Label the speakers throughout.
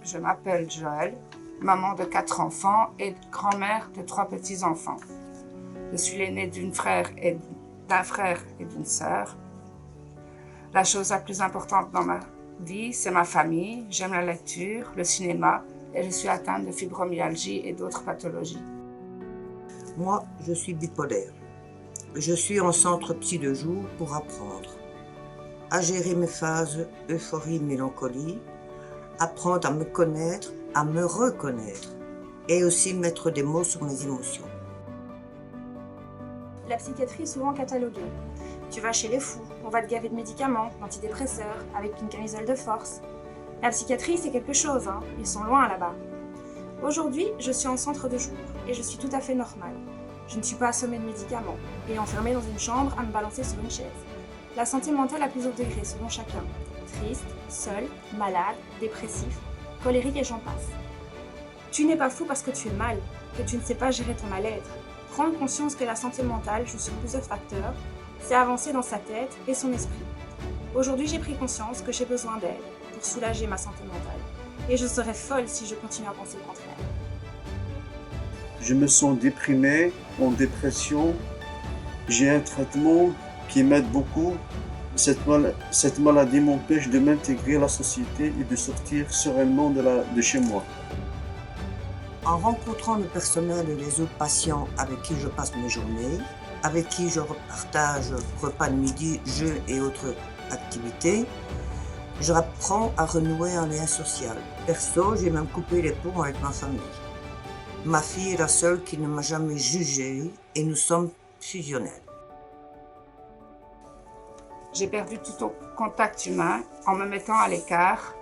Speaker 1: Je m'appelle Joëlle, maman de 4 enfants et grand-mère de 3 petits-enfants. Je suis l'aînée d'un frère et d'une sœur. La chose la plus importante dans ma vie, c'est ma famille. J'aime la lecture, le cinéma et je suis atteinte de fibromyalgie et d'autres pathologies.
Speaker 2: Moi, je suis bipolaire. Je suis en centre psy de jour pour apprendre à gérer mes phases euphorie-mélancolie, apprendre à me connaître, à me reconnaître et aussi mettre des mots sur mes émotions.
Speaker 3: La psychiatrie est souvent cataloguée. Tu vas chez les fous, on va te gaver de médicaments, d'antidépresseurs, avec une camisole de force. La psychiatrie, c'est quelque chose, hein. Ils sont loin là-bas. Aujourd'hui, je suis en centre de jour et je suis tout à fait normale. Je ne suis pas assommée de médicaments et enfermée dans une chambre à me balancer sur une chaise. La santé mentale à plusieurs degrés selon chacun. Triste, seul, malade, dépressif, colérique et j'en passe. Tu n'es pas fou parce que tu es mal, que tu ne sais pas gérer ton mal-être. Prendre conscience que la santé mentale joue sur plusieurs facteurs, c'est avancer dans sa tête et son esprit. Aujourd'hui, j'ai pris conscience que j'ai besoin d'aide pour soulager ma santé mentale. Et je serais folle si je continue à penser le contraire.
Speaker 4: Je me sens déprimé, en dépression. J'ai un traitement qui m'aide beaucoup. Cette maladie m'empêche de m'intégrer à la société et de sortir sereinement de chez moi.
Speaker 2: En rencontrant le personnel et les autres patients avec qui je passe mes journées, avec qui je partage repas de midi, jeux et autres activités, je apprends à renouer un lien social. Perso, j'ai même coupé les ponts avec ma famille. Ma fille est la seule qui ne m'a jamais jugée et nous sommes fusionnels.
Speaker 1: J'ai perdu tout contact humain en me mettant à l'écart,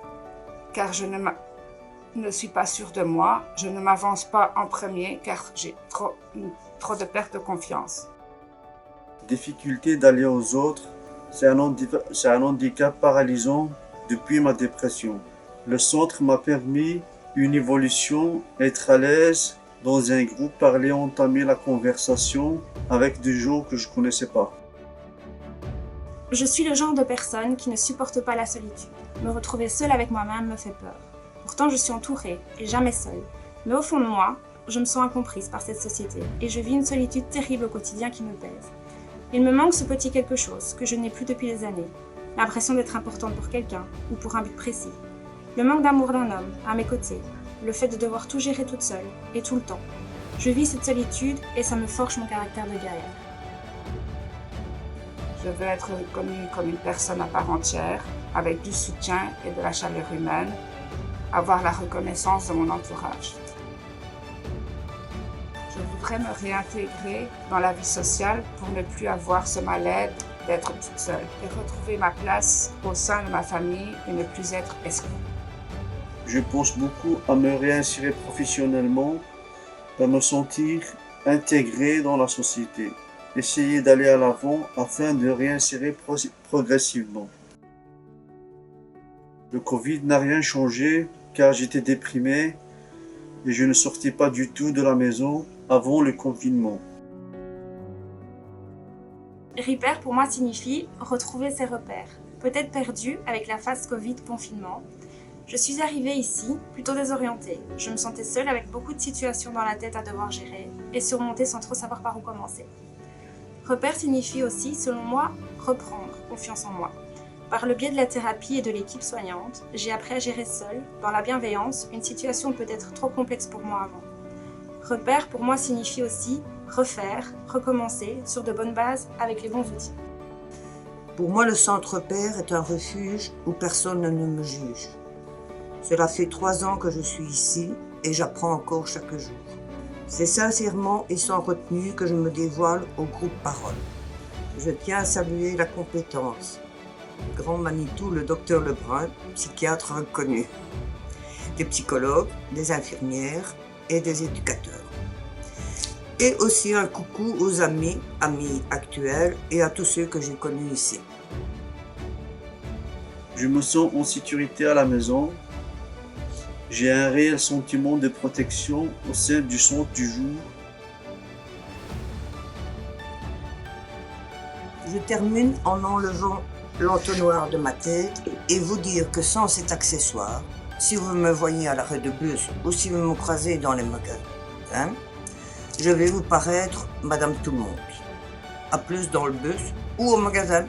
Speaker 1: car je ne suis pas sûre de moi, je ne m'avance pas en premier car j'ai trop de perte de confiance.
Speaker 4: Difficulté d'aller aux autres, c'est un handicap paralysant depuis ma dépression. Le centre m'a permis une évolution, être à l'aise dans un groupe, parler, entamer la conversation avec des gens que je ne connaissais pas.
Speaker 3: Je suis le genre de personne qui ne supporte pas la solitude. Me retrouver seule avec moi-même me fait peur. Pourtant, je suis entourée et jamais seule. Mais au fond de moi, je me sens incomprise par cette société et je vis une solitude terrible au quotidien qui me pèse. Il me manque ce petit quelque chose que je n'ai plus depuis des années. L'impression d'être importante pour quelqu'un ou pour un but précis. Le manque d'amour d'un homme à mes côtés. Le fait de devoir tout gérer toute seule et tout le temps. Je vis cette solitude et ça me forge mon caractère de guerrière.
Speaker 1: Je veux être reconnue comme une personne à part entière, avec du soutien et de la chaleur humaine, avoir la reconnaissance de mon entourage. Je voudrais me réintégrer dans la vie sociale pour ne plus avoir ce mal-être d'être toute seule et retrouver ma place au sein de ma famille et ne plus être exclue.
Speaker 4: Je pense beaucoup à me réinsérer professionnellement, à me sentir intégré dans la société. Essayer d'aller à l'avant afin de réinsérer progressivement. Le Covid n'a rien changé car j'étais déprimé et je ne sortais pas du tout de la maison avant le confinement.
Speaker 3: Repère pour moi signifie retrouver ses repères, peut-être perdu avec la phase Covid-confinement. Je suis arrivée ici plutôt désorientée. Je me sentais seule avec beaucoup de situations dans la tête à devoir gérer et surmonter sans trop savoir par où commencer. Repère signifie aussi, selon moi, reprendre confiance en moi. Par le biais de la thérapie et de l'équipe soignante, j'ai appris à gérer seule, dans la bienveillance, une situation peut-être trop complexe pour moi avant. Repère pour moi signifie aussi refaire, recommencer sur de bonnes bases avec les bons outils.
Speaker 2: Pour moi, le centre repère est un refuge où personne ne me juge. Cela fait 3 ans que je suis ici et j'apprends encore chaque jour. C'est sincèrement et sans retenue que je me dévoile au groupe Parole. Je tiens à saluer la compétence. Grand Manitou, le docteur Lebrun, psychiatre reconnu. Des psychologues, des infirmières et des éducateurs. Et aussi un coucou aux amis actuels et à tous ceux que j'ai connus ici.
Speaker 4: Je me sens en sécurité à la maison. J'ai un réel sentiment de protection au sein du centre du jour.
Speaker 2: Je termine en enlevant l'entonnoir de ma tête et vous dire que sans cet accessoire, si vous me voyez à l'arrêt de bus ou si vous me croisez dans les magasins, je vais vous paraître Madame Tout-le-Monde. À plus dans le bus ou au magasin.